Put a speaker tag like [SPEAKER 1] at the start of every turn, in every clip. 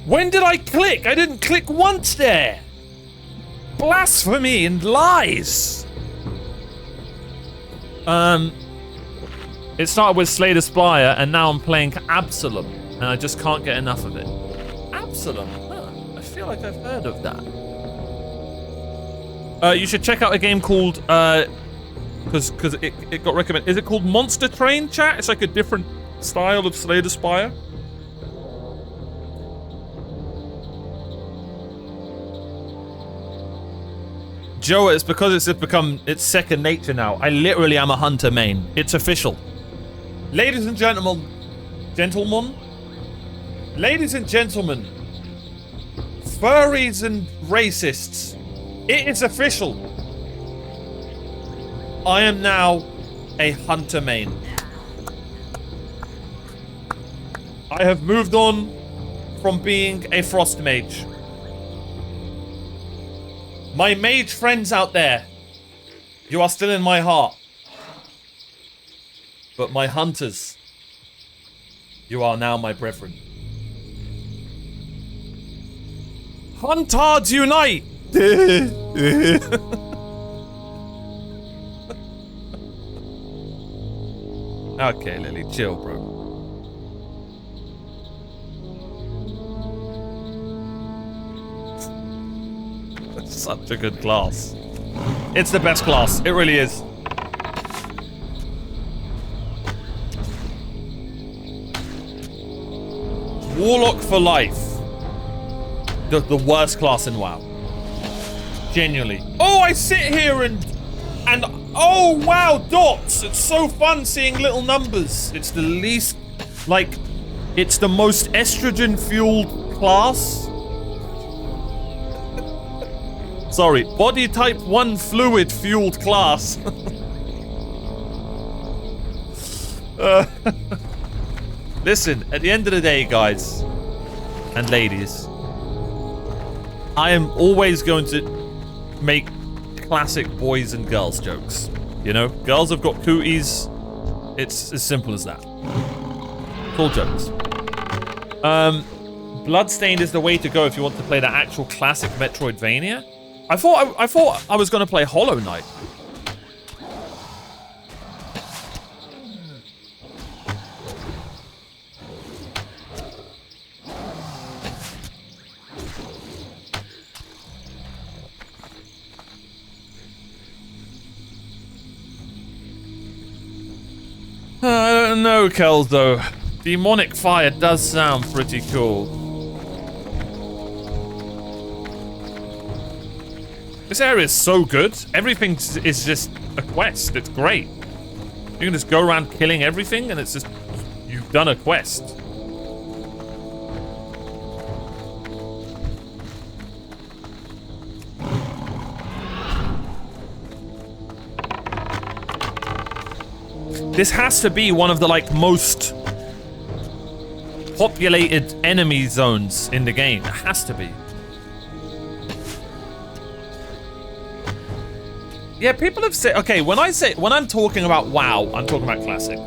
[SPEAKER 1] When did I click? I didn't click once there. Blasphemy and lies. It started with Slay the Spire, and now I'm playing Absalom, and I just can't get enough of it. Absalom? Huh, I feel like I've heard of that. You should check out a game called, because it got recommended. Is it called Monster Train, chat? It's like a different style of Slay the Spire. Joe, it's because it's become second nature now. I literally am a hunter main. It's official. Ladies and gentlemen, ladies and gentlemen, furries and racists, it is official. I am now a hunter main. I have moved on from being a frost mage. My mage friends out there, you are still in my heart. But my hunters, you are now my brethren. Huntards unite! Okay, Lily, chill, bro. That's such a good class. It's the best class. It really is. Warlock for life. The worst class in WoW. Genuinely. Oh, I sit here and oh wow, dots. It's so fun seeing little numbers. It's the least, like, it's the most estrogen fueled class. Sorry, body type 1 fluid fueled class. Listen, at the end of the day, guys and ladies, I am always going to make classic boys and girls jokes. You know, girls have got cooties. It's as simple as that. Cool jokes. Bloodstained is the way to go if you want to play the actual classic Metroidvania. I thought I was going to play Hollow Knight. I don't know, Kelzo. Demonic fire does sound pretty cool. This area is so good. Everything is just a quest. It's great. You can just go around killing everything and it's just, you've done a quest. This has to be one of the, like, most populated enemy zones in the game. It has to be. Yeah, people have said, okay, when I'm talking about WoW, I'm talking about classic.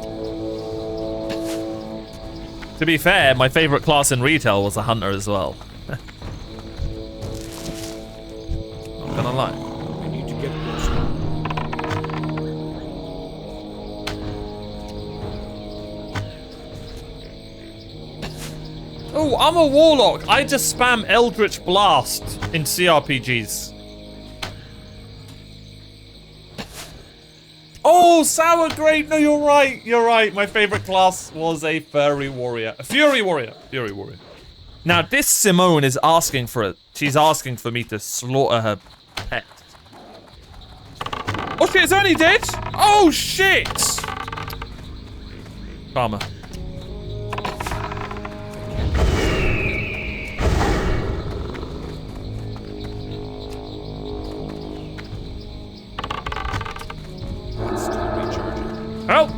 [SPEAKER 1] To be fair, my favorite class in retail was a hunter as well. Not gonna lie.
[SPEAKER 2] We need to get closer.
[SPEAKER 1] Oh, I'm a warlock. I just spam Eldritch Blast in CRPGs. Oh, sour grape. No, you're right. You're right. My favorite class was a furry warrior. A fury warrior. Fury warrior. Now, this Simone is asking for it. She's asking for me to slaughter her pet. Oh, shit. It's only dead? Oh, shit. Karma. Help!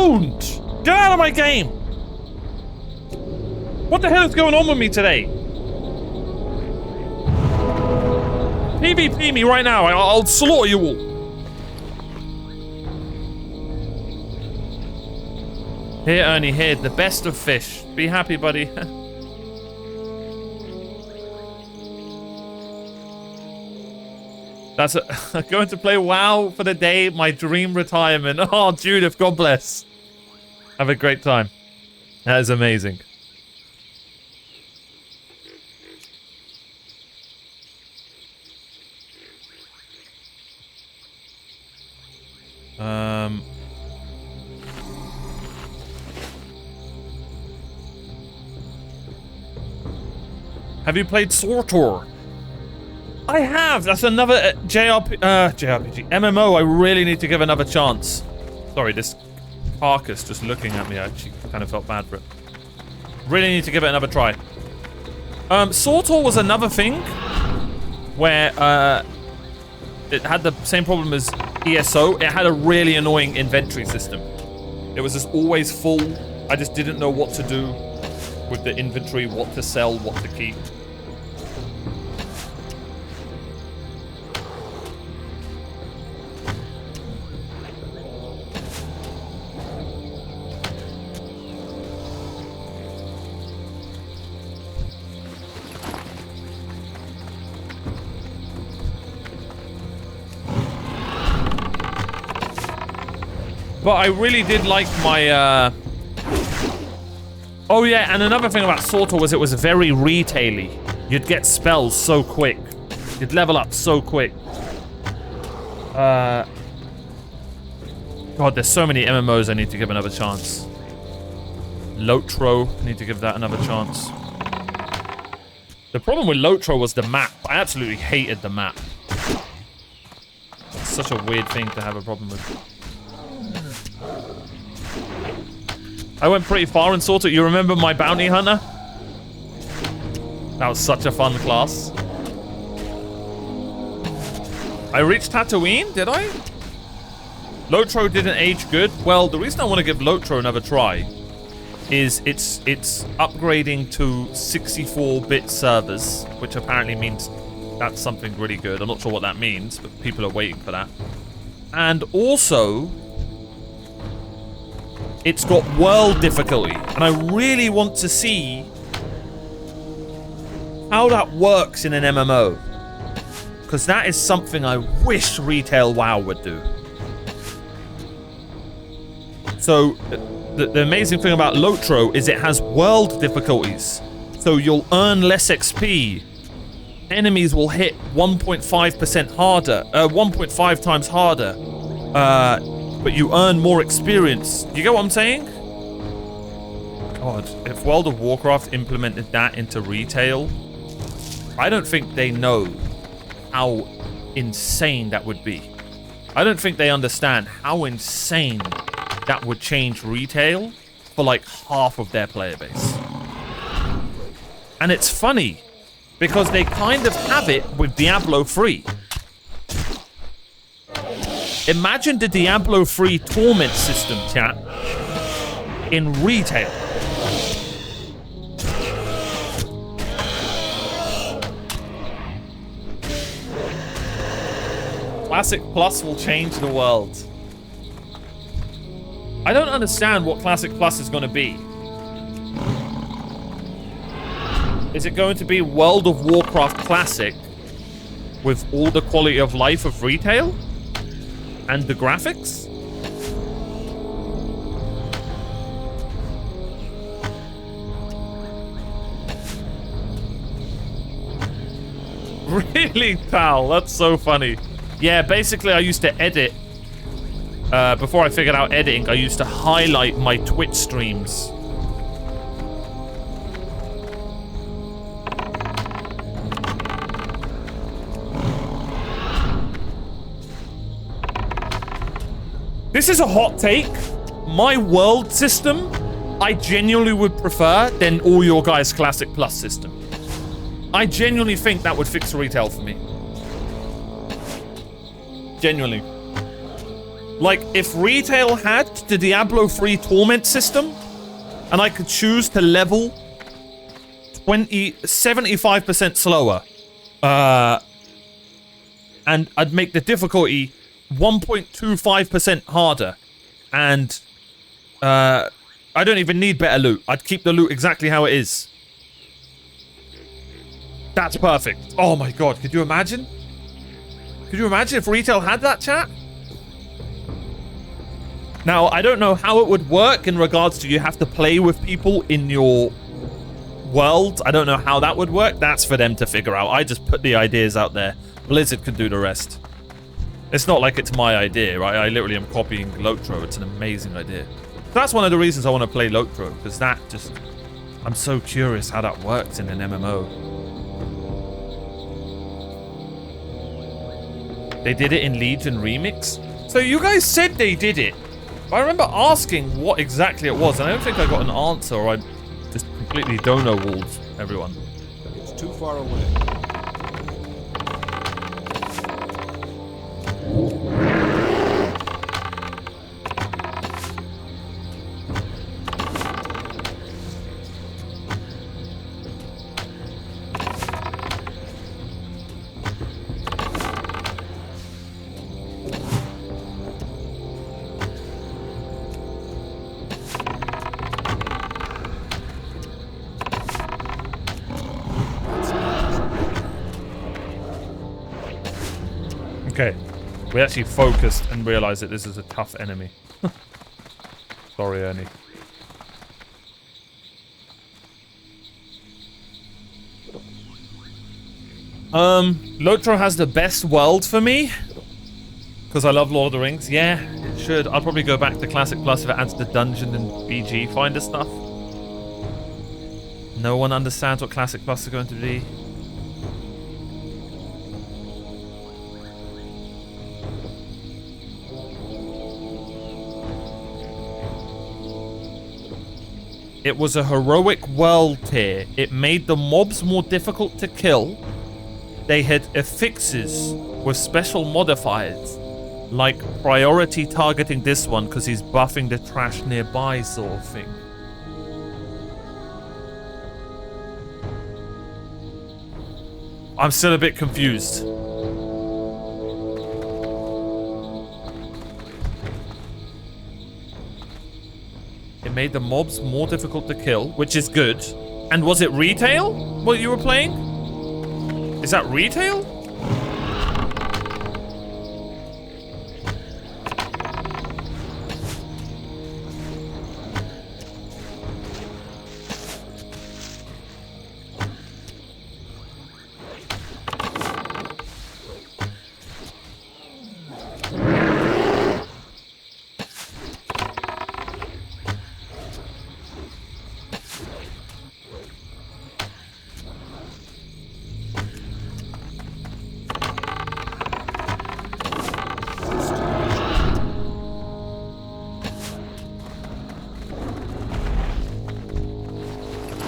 [SPEAKER 1] don't! Get out of my game! What the hell is going on with me today? PvP me right now. I'll slaughter you all. Here, Ernie, here. The best of fish. Be happy, buddy. That's going to play WoW for the day. My dream retirement. Oh, Judith, God bless. Have a great time. That is amazing. Have you played SWTOR? I have. That's another JRPG. MMO I really need to give another chance. Sorry, this carcass just looking at me, I actually kind of felt bad for it. Really need to give it another try. SWTOR was another thing where it had the same problem as ESO. It had a really annoying inventory system. It was just always full. I just didn't know what to do with the inventory, what to sell, what to keep. But I really did like my, Oh yeah, and another thing about SWTOR was it was very retail-y. You'd get spells so quick. You'd level up so quick. God, there's so many MMOs I need to give another chance. Lotro, need to give that another chance. The problem with Lotro was the map. I absolutely hated the map. It's such a weird thing to have a problem with. I went pretty far in SWTOR. You remember my bounty hunter? That was such a fun class. I reached Tatooine, did I? Lotro didn't age good. Well, the reason I want to give Lotro another try is it's upgrading to 64-bit servers, which apparently means that's something really good. I'm not sure what that means, but people are waiting for that. And also, it's got world difficulty, and I really want to see how that works in an MMO, because that is something I wish retail WoW would do. So the amazing thing about Lotro is it has world difficulties, so you'll earn less XP. Enemies will hit 1.5% harder, 1.5 times harder. But you earn more experience. You get what I'm saying? God, if World of Warcraft implemented that into retail, I don't think they know how insane that would be. I don't think they understand how insane that would change retail for like half of their player base. And it's funny, because they kind of have it with Diablo 3. Imagine the Diablo 3 torment system, chat, in retail. Classic Plus will change the world. I don't understand what Classic Plus is going to be. Is it going to be World of Warcraft Classic with all the quality of life of retail? And the graphics? Really, pal? That's so funny. Yeah, basically I used to edit. Before I figured out editing, I used to highlight my Twitch streams. This is a hot take. My world system, I genuinely would prefer than all your guys' Classic Plus system. I genuinely think that would fix retail for me. Genuinely. Like, if retail had the Diablo 3 torment system, and I could choose to level 75% slower, and I'd make the difficulty 1.25% harder, and I don't even need better loot. I'd keep the loot exactly how it is. That's perfect. Oh my god, could you imagine? Could you imagine if retail had that, chat? Now, I don't know how it would work in regards to you have to play with people in your world. I don't know how that would work. That's for them to figure out. I just put the ideas out there. Blizzard can do the rest. It's not like it's my idea, right? I literally am copying Lotro. It's an amazing idea. That's one of the reasons I want to play Lotro, because that just... I'm so curious how that works in an MMO. They did it in Legion Remix? So you guys said they did it. I remember asking what exactly it was, and I don't think I got an answer, or I just completely dono-walled everyone.
[SPEAKER 2] It's too far away.
[SPEAKER 1] Okay, we actually focused and realized that this is a tough enemy. Sorry, Ernie. Lotro has the best world for me. Because I love Lord of the Rings. Yeah, it should. I'll probably go back to Classic Plus if it adds the dungeon and BG Finder stuff. No one understands what Classic Plus is going to be. It was a heroic world tier. It made the mobs more difficult to kill. They had affixes with special modifiers, like priority targeting this one because he's buffing the trash nearby sort of thing. I'm still a bit confused. It made the mobs more difficult to kill, which is good. And was it retail? What you were playing? Is that retail?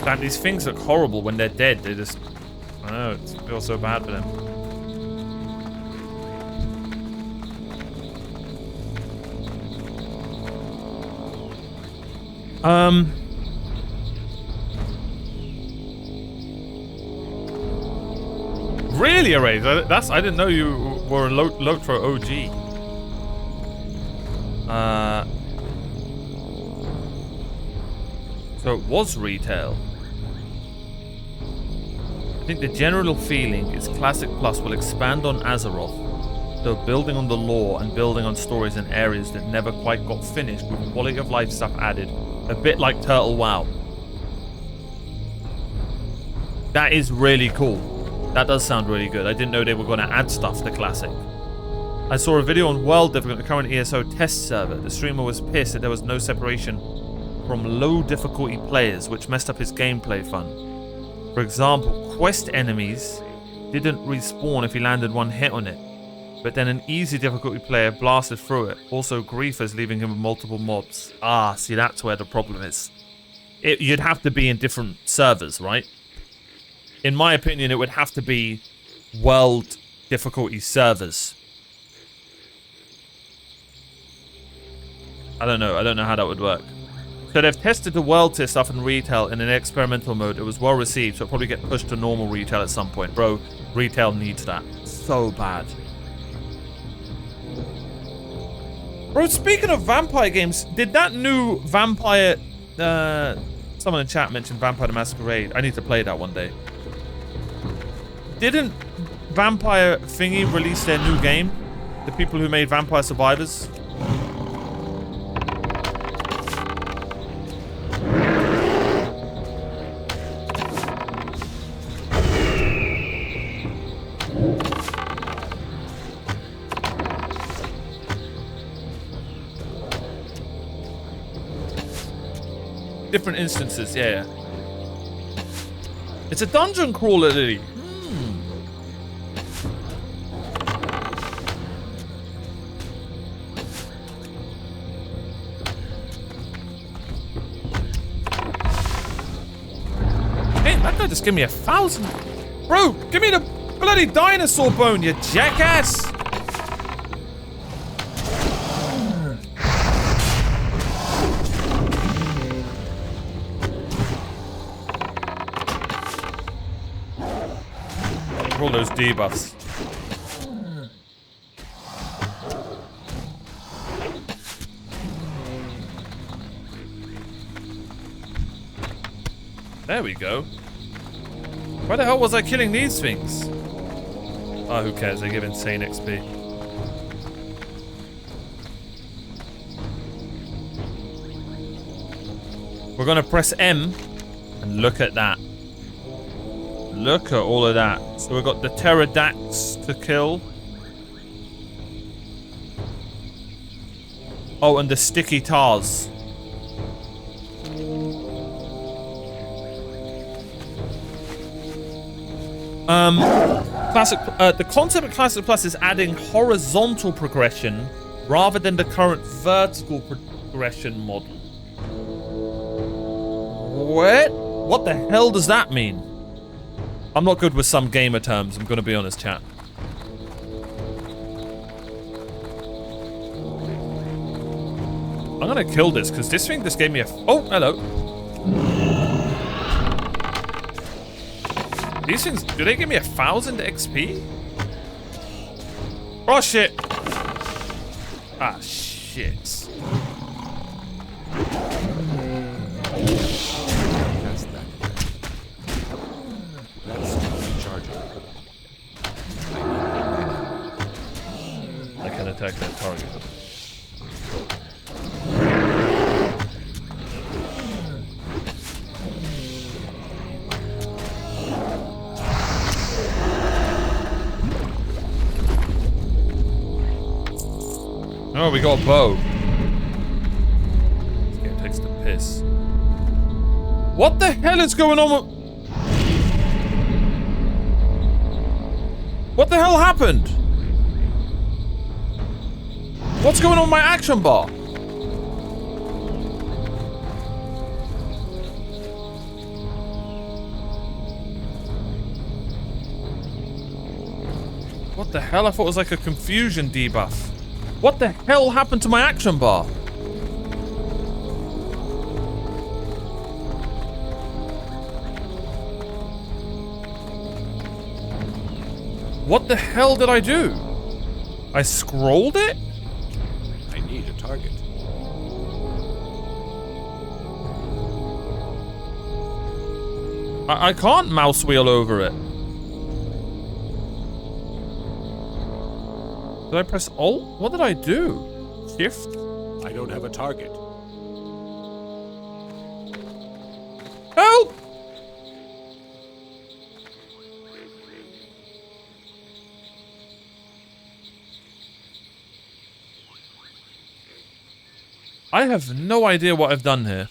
[SPEAKER 1] Man, these things look horrible when they're dead. They just... I don't know, it feels so bad for them. Really, Array? That's... I didn't know you were a Lotro OG. So it was retail. I think the general feeling is Classic Plus will expand on Azeroth, so building on the lore and building on stories in areas that never quite got finished with quality of life stuff added, a bit like Turtle WoW. That is really cool. That does sound really good. I didn't know they were going to add stuff to Classic. I saw a video on World Difficult, the current ESO test server. The streamer was pissed that there was no separation from low difficulty players, which messed up his gameplay fun. For example, quest enemies didn't respawn if he landed one hit on it, but then an easy difficulty player blasted through it. Also, griefers leaving him with multiple mobs. Ah, see, that's where the problem is. You'd have to be in different servers, right? In my opinion, it would have to be world difficulty servers. I don't know. I don't know how that would work. So they've tested the world tier stuff in retail in an experimental mode. It was well received, so it'll probably get pushed to normal retail at some point. Bro, retail needs that so bad. Bro, speaking of vampire games, did that new vampire... someone in chat mentioned Vampire the Masquerade. I need to play that one day. Didn't Vampire Thingy release their new game? The people who made Vampire Survivors? Different instances, yeah. It's a dungeon crawler, Lily. Hey, that guy just gave me 1,000. Bro, give me the bloody dinosaur bone, you jackass. All those debuffs. There we go. Why the hell was I killing these things? Oh, who cares? They give insane XP. We're gonna press M and look at that. Look at all of that. So we've got the pterodax to kill. Oh, and the sticky tars. Classic. The concept of Classic Plus is adding horizontal progression rather than the current vertical progression model. What the hell does that mean? I'm not good with some gamer terms, I'm gonna be honest, chat. I'm gonna kill this, because this thing just gave me a... Oh, hello. These things, do they give me 1,000 XP? Oh, shit. Ah, shit. I can attack that target. Oh, we got a bow. This game takes the piss. What the hell is going on with... What the hell happened? What's going on with my action bar? What the hell? I thought it was like a confusion debuff. What the hell happened to my action bar? What the hell did I do? I scrolled it?
[SPEAKER 2] I need a target.
[SPEAKER 1] I can't mouse wheel over it. Did I press Alt? What did I do? Shift?
[SPEAKER 2] I don't have a target.
[SPEAKER 1] Help! I have no idea what I've done here.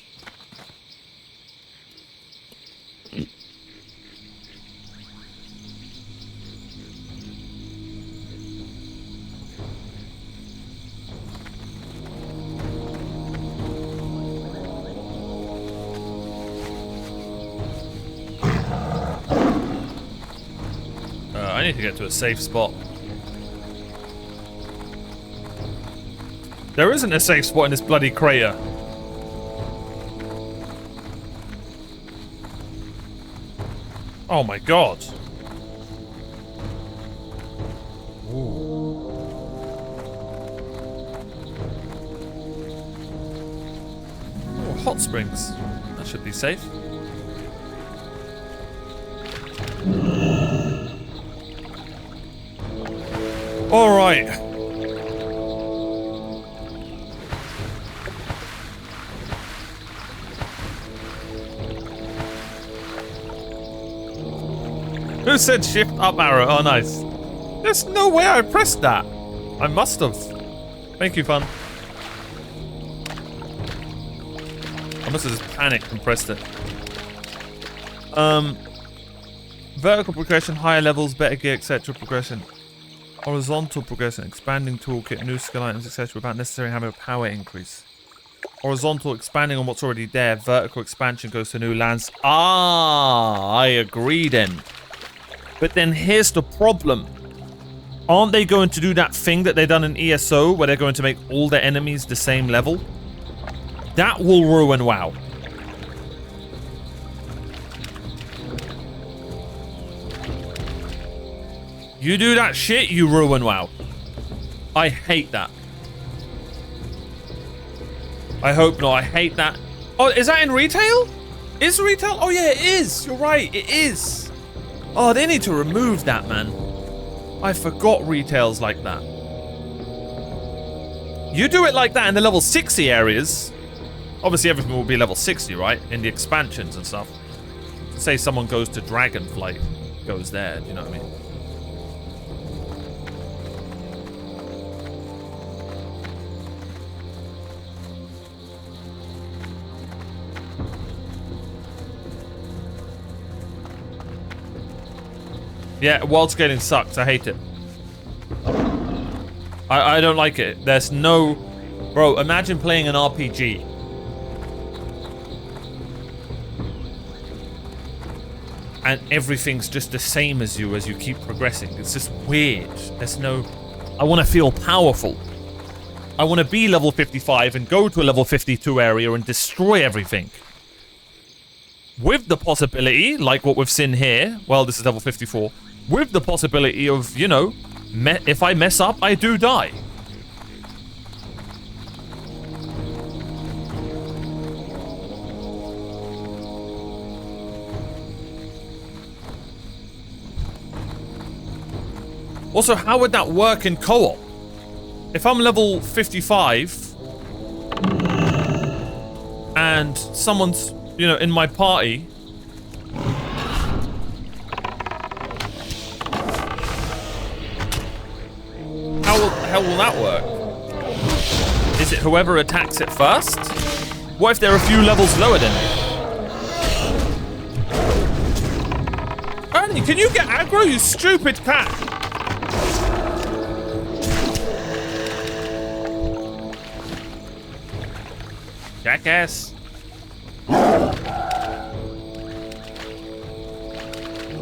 [SPEAKER 1] I need to get to a safe spot. There isn't a safe spot in this bloody crater. Oh my god. Ooh. Oh, hot springs. That should be safe. All right. Who said shift up arrow? Oh, nice. There's no way I pressed that. I must have. Thank you, fun. I must have just panicked and pressed it. Vertical progression, higher levels, better gear, etc. Progression. Horizontal progression, expanding toolkit, new skill items, etc. without necessarily having a power increase. Horizontal, expanding on what's already there. Vertical expansion goes to new lands. Ah, I agree then. But then here's the problem. Aren't they going to do that thing that they've done in ESO where they're going to make all their enemies the same level? That will ruin WoW. You do that shit, you ruin WoW. I hate that. I hope not. I hate that. Oh, is that in retail? Is retail? Oh yeah, it is. You're right. It is. Oh, they need to remove that, man. I forgot retails like that. You do it like that in the level 60 areas. Obviously, everything will be level 60, right? In the expansions and stuff. Say someone goes to Dragonflight, goes there. Do you know what I mean? Yeah, world scaling sucks. I hate it. I don't like it. There's no... Bro, imagine playing an RPG. And everything's just the same as you keep progressing. It's just weird. There's no... I want to feel powerful. I want to be level 55 and go to a level 52 area and destroy everything. With the possibility, like what we've seen here, well, this is level 54, with the possibility of, you know, if I mess up, I do die. Also, how would that work in co-op? If I'm level 55 and someone's, you know, in my party, how will that work? Is it whoever attacks it first? What if they're a few levels lower than me? Ernie, can you get aggro, you stupid cat? Jackass.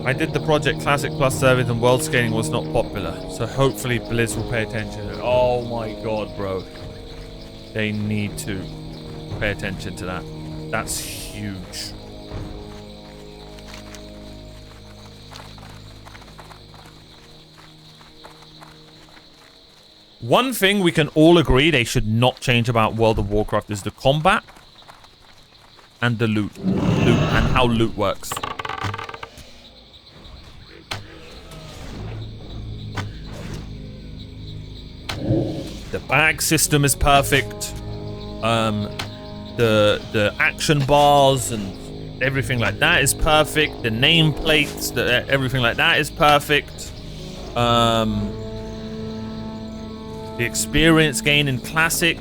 [SPEAKER 1] I did the Project Classic Plus service and world scaling was not popular, so hopefully Blizz will pay attention. Oh my god, bro. They need to pay attention to that. That's huge. One thing we can all agree they should not change about World of Warcraft is the combat and the loot. And how loot works. The bag system is perfect. The action bars and everything like that is perfect. The nameplates, everything like that is perfect. The experience gain in Classic,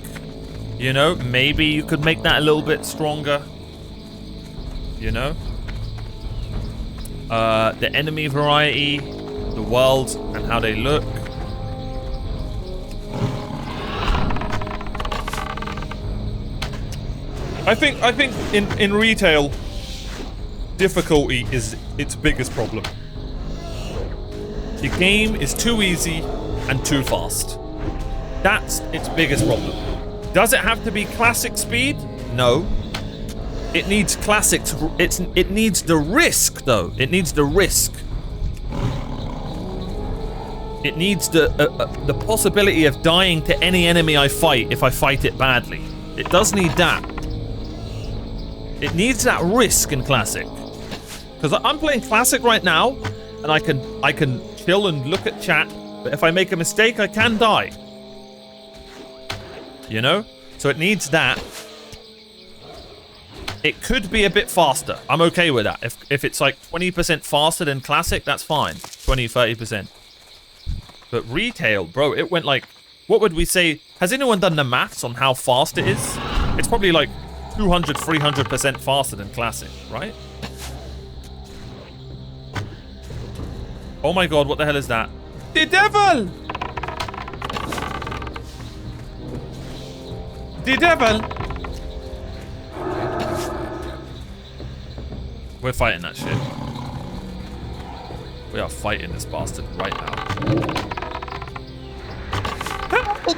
[SPEAKER 1] you know, maybe you could make that a little bit stronger. You know? The enemy variety, the worlds and how they look. I think in retail, difficulty is its biggest problem. The game is too easy and too fast. That's its biggest problem. Does it have to be classic speed? No. It needs classics. It needs the risk, though. It needs the risk. It needs the possibility of dying to any enemy I fight if I fight it badly. It does need that. It needs that risk in classic. Because I'm playing classic right now, and I can chill and look at chat. But if I make a mistake, I can die. You know? So it needs that. It could be a bit faster. I'm okay with that. If it's like 20% faster than classic, that's fine. 20, 30%. But retail, bro, it went like... What would we say? Has anyone done the maths on how fast it is? It's probably like 200, 300% faster than classic, right? Oh my god, what the hell is that? The devil! The devil! We're fighting that shit. We are fighting this bastard right now. Help!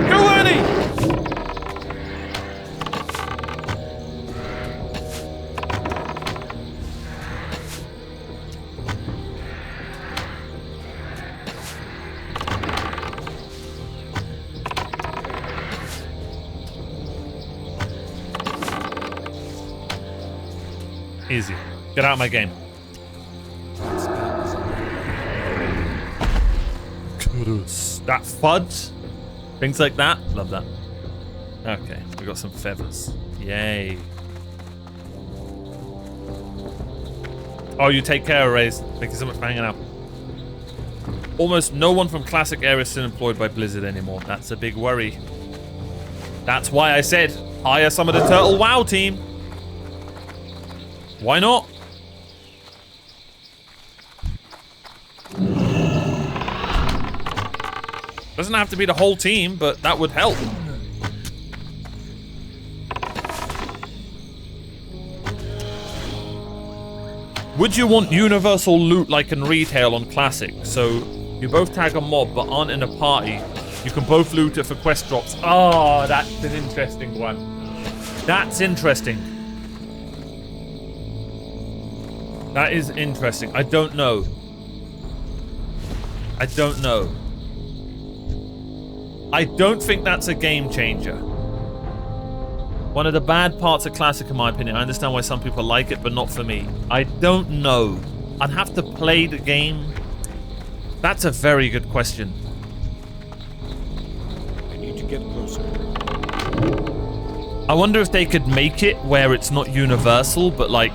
[SPEAKER 1] Go, Ernie! Easy. Get out of my game. That fudge. Things like that. Love that. Okay, we got some feathers. Yay. Oh, you take care, Raze. Thank you so much for hanging out. Almost no one from classic era is still employed by Blizzard anymore. That's a big worry. That's why I said hire some of the Turtle WoW team. Why not? Doesn't have to be the whole team, but that would help. Would you want universal loot like in retail on classic? So you both tag a mob but aren't in a party. You can both loot it for quest drops. Oh, that's an interesting one. That's interesting. That is interesting. I don't know. I don't know. I don't think that's a game changer. One of the bad parts of Classic, in my opinion, I understand why some people like it, but not for me. I don't know. I'd have to play the game. That's a very good question.
[SPEAKER 2] I need to get closer.
[SPEAKER 1] I wonder if they could make it where it's not universal, but like...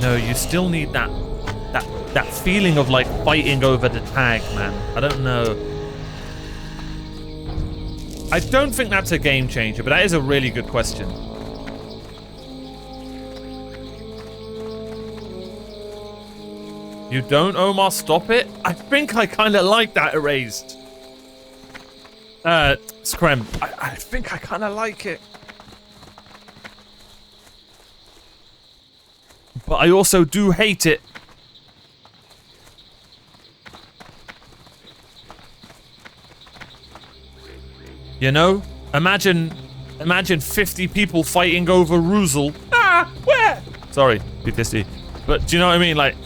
[SPEAKER 1] No, you still need that feeling of like fighting over the tag, man. I don't know. I don't think that's a game changer, but that is a really good question. You don't, Omar? Stop it? I think I kind of like that erased. Screm. I think I kind of like it. But I also do hate it. You know? Imagine 50 people fighting over Ruzel. Ah, where? Sorry, PTSD. But do you know what I mean? Like...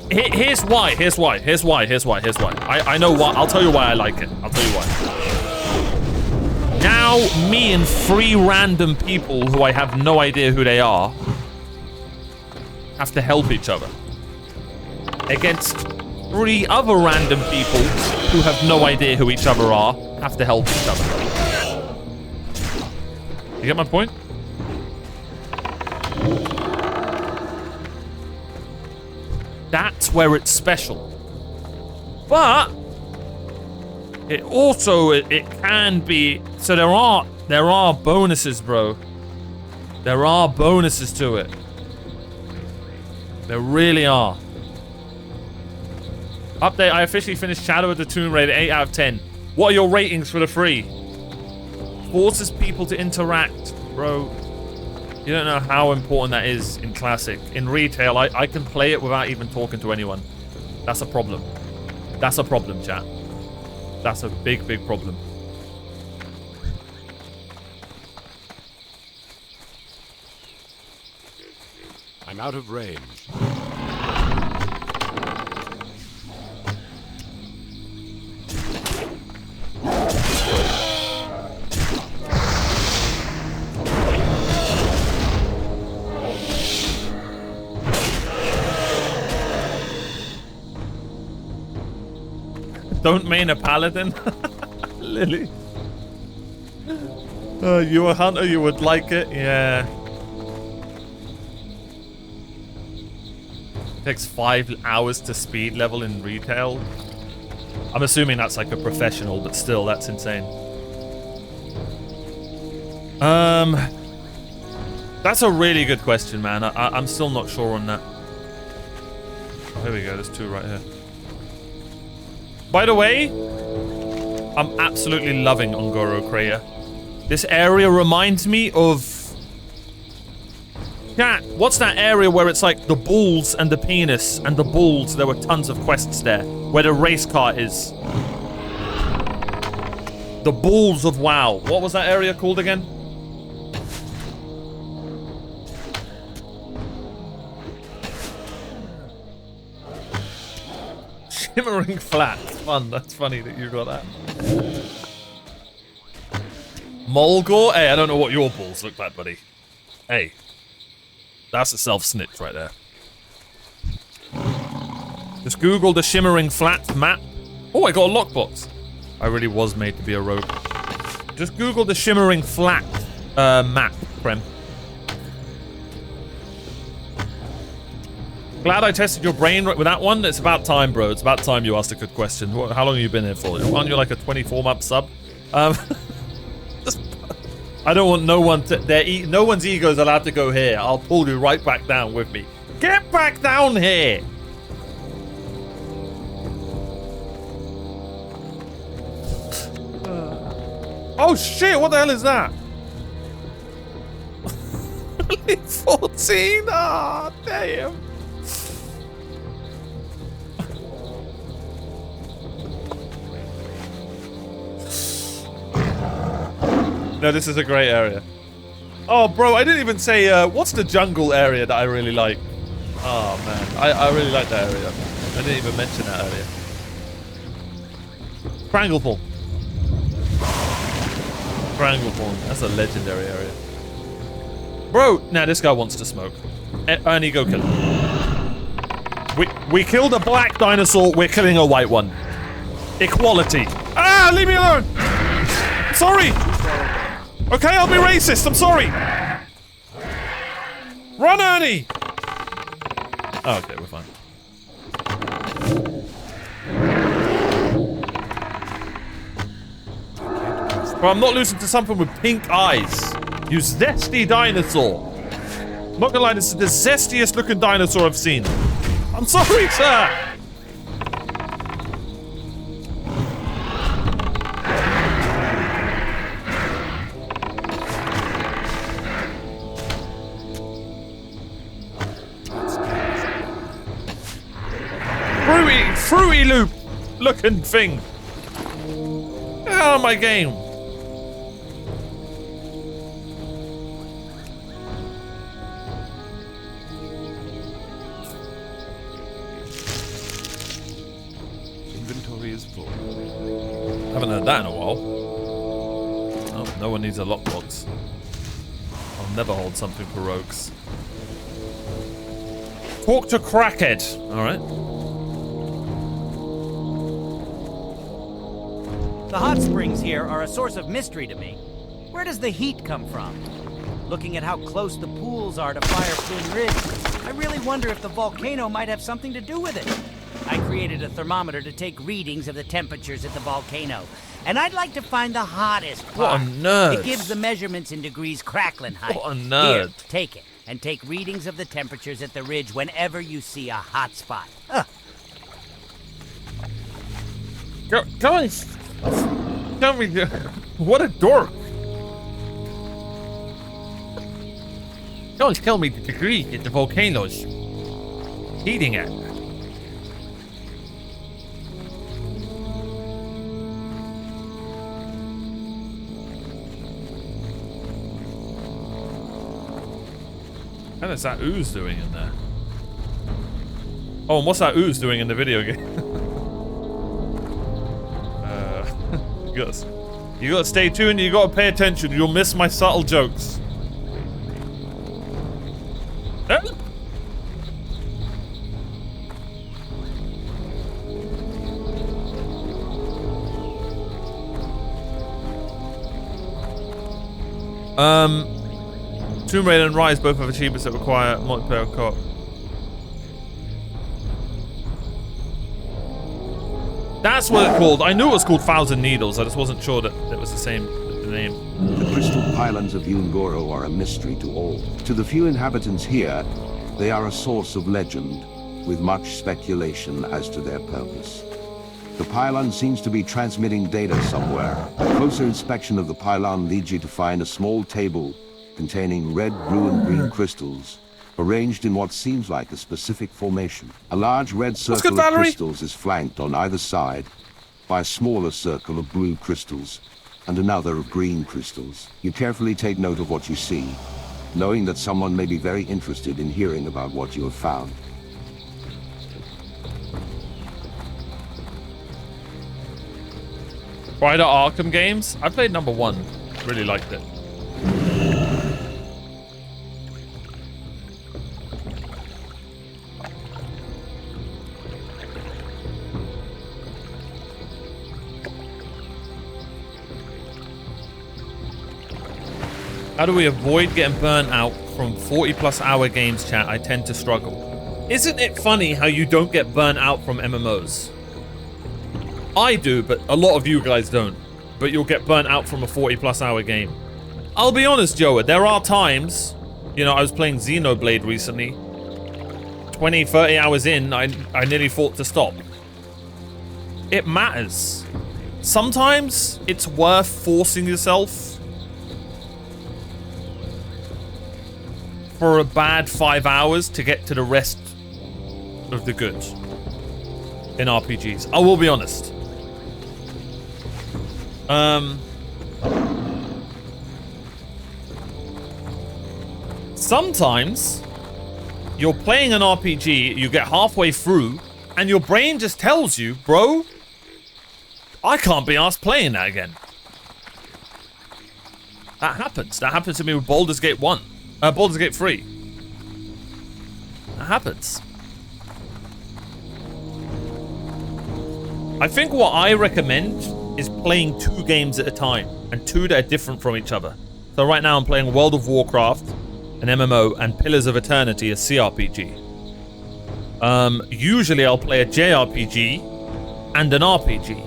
[SPEAKER 1] Here's why. I know why. I'll tell you why I like it. I'll tell you why. Now, me and 3 random people who I have no idea who they are have to help each other against 3 other random people who have no idea who each other are, have to help each other. You get my point? That's where it's special. But it also it can be, so there are bonuses, bro. There are bonuses to it. There really are. Update, I officially finished Shadow of the Tomb Raider 8 out of 10. What are your ratings for the free? forces people to interact, bro. You don't know how important that is in Classic. In retail, I can play it without even talking to anyone. That's a problem. That's a problem, chat. That's a big, big problem.
[SPEAKER 2] I'm out of range.
[SPEAKER 1] Don't main a paladin? Lily. You a hunter, you would like it? Yeah. Takes 5 hours to speed level in retail. I'm assuming that's like a professional, but still, that's insane. That's a really good question, man. I'm still not sure on that. Oh, here we go. There's 2 right here. By the way, I'm absolutely loving Ungoro Crater. This area reminds me of... Chat, what's that area where it's like the balls and the penis and the balls? There were tons of quests there. Where the race car is. The balls of WoW. What was that area called again? Shimmering Flat. Fun. That's funny that you got that. Mulgore? Hey, I don't know what your balls look like, buddy. Hey. That's a self-snitch right there. Just Google the Shimmering Flat map. Oh, I got a lockbox. I really was made to be a rogue. Just Google the Shimmering Flat map, Prem. Glad I tested your brain with that one. It's about time, bro. It's about time you asked a good question. How long have you been here for? Aren't you like a 24-month sub? I don't want no one to... no one's ego is allowed to go here. I'll pull you right back down with me. Get back down here! Oh shit, what the hell is that? 14? Ah, oh, damn. No, this is a great area. Oh, bro, I didn't even say, what's the jungle area that I really like? Oh, man. I really like that area. I didn't even mention that area. Krangleform. Krangleform. That's a legendary area. Bro, now this guy wants to smoke. Ernie, go kill him. We killed a black dinosaur, we're killing a white one. Equality. Ah, leave me alone! Sorry! Okay, I'll be racist, I'm sorry! Run, Ernie! Oh, okay, we're fine. But I'm not losing to something with pink eyes. You zesty dinosaur. Not gonna lie, this is the zestiest looking dinosaur I've seen. I'm sorry, sir! Fruity Loop looking thing. Get out of my game.
[SPEAKER 2] Inventory is full.
[SPEAKER 1] Haven't heard that in a while. Oh, no one needs a lockbox. I'll never hold something for rogues. Talk to Crackhead. All right.
[SPEAKER 3] The hot springs here are a source of mystery to me. Where does the heat come from? Looking at how close the pools are to Fire Plume Ridge, I really wonder if the volcano might have something to do with it. I created a thermometer to take readings of the temperatures at the volcano, and I'd like to find the hottest part.
[SPEAKER 1] What a nerd.
[SPEAKER 3] It gives the measurements in degrees Cracklin-height.
[SPEAKER 1] What a nerd.
[SPEAKER 3] Here, take it, and take readings of the temperatures at the ridge whenever you see a hot spot.
[SPEAKER 1] Guys, tell me, what a dork. Don't tell me the degree that the volcano's heating it. What is that ooze doing in there? Oh, and what's that ooze doing in the video game? You gotta stay tuned, you gotta pay attention, you'll miss my subtle jokes. Tomb Raider and Rise both have achievements that require multiplayer co-op. That's what it's called. I knew it was called Thousand Needles. I just wasn't sure that it was the same the name.
[SPEAKER 4] The crystal pylons of Yungoro are a mystery to all. To the few inhabitants here, they are a source of legend, with much speculation as to their purpose. The pylon seems to be transmitting data somewhere. A closer inspection of the pylon leads you to find a small table containing red, blue, and green crystals, arranged in what seems like a specific formation. A large red circle of crystals is flanked on either side by a smaller circle of blue crystals and another of green crystals. You carefully take note of what you see, knowing that someone may be very interested in hearing about what you have found.
[SPEAKER 1] Rider Arkham games? I played number 1. Really liked it. How do we avoid getting burnt out from 40+ hour games, chat? I tend to struggle. Isn't it funny how you don't get burnt out from MMOs? I do, but a lot of you guys don't. But you'll get burnt out from a 40+ hour game. I'll be honest, Joe, there are times, you know, I was playing Xenoblade recently. 20, 30 hours in, I nearly thought to stop. It matters. Sometimes it's worth forcing yourself for a bad 5 hours to get to the rest of the good in RPGs. I will be honest. Sometimes you're playing an RPG, you get halfway through, and your brain just tells you, bro, I can't be arsed playing that again. That happens. That happened to me with Baldur's Gate 1. Baldur's Gate 3. That happens. I think what I recommend is playing 2 games at a time, and 2 that are different from each other. So right now I'm playing World of Warcraft, an MMO, and Pillars of Eternity, a CRPG. Usually I'll play a JRPG and an RPG.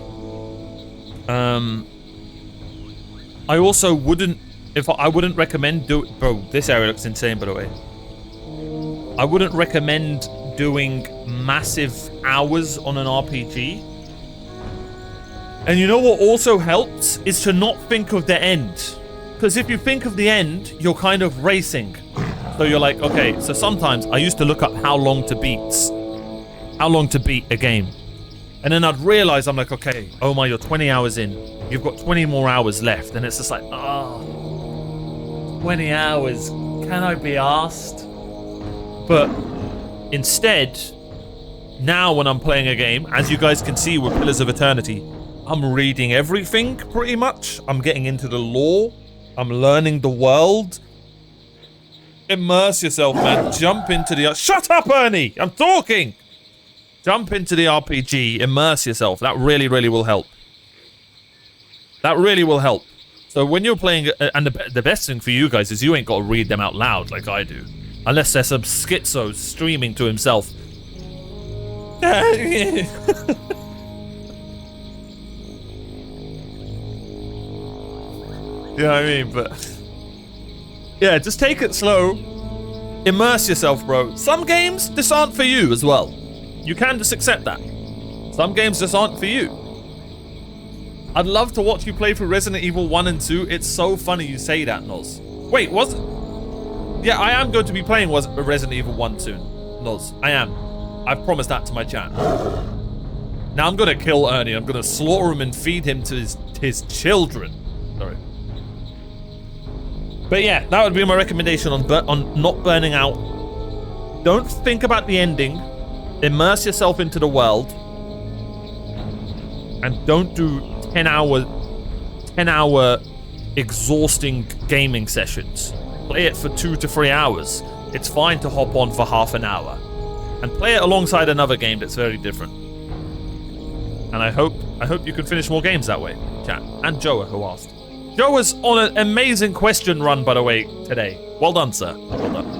[SPEAKER 1] I also wouldn't recommend bro, this area looks insane, by the way. I wouldn't recommend doing massive hours on an RPG. And you know what also helps is to not think of the end. Because if you think of the end, you're kind of racing. So you're like, okay, so sometimes I used to look up how long to beat a game. And then I'd realize, I'm like, okay, Omar, you're 20 hours in. You've got 20 more hours left. And it's just like, oh, 20 hours. Can I be asked? But instead, now when I'm playing a game, as you guys can see with Pillars of Eternity, I'm reading everything, pretty much. I'm getting into the lore. I'm learning the world. Immerse yourself, man. Jump into the... Shut up, Ernie! I'm talking! Jump into the RPG. Immerse yourself. That really, really will help. That really will help. So when you're playing... And the best thing for you guys is you ain't got to read them out loud like I do. Unless there's some schizo streaming to himself. You know what I mean? But yeah, just take it slow. Immerse yourself, bro. Some games just aren't for you as well. You can just accept that. Some games just aren't for you. I'd love to watch you play through Resident Evil 1 and 2. It's so funny you say that, Noz. Wait, was it? Yeah, I am going to be playing Resident Evil 1 soon. Noz, I am. I've promised that to my chat. Now I'm gonna kill Ernie. I'm gonna slaughter him and feed him to his children. Sorry. But yeah, that would be my recommendation on not burning out. Don't think about the ending. Immerse yourself into the world. And don't do 10-hour exhausting gaming sessions. Play it for 2 to 3 hours. It's fine to hop on for half an hour. And play it alongside another game that's very different. And I hope you can finish more games that way, chat. And Joa, who asked. Joa's on an amazing question run, by the way, today. Well done, sir. Well done.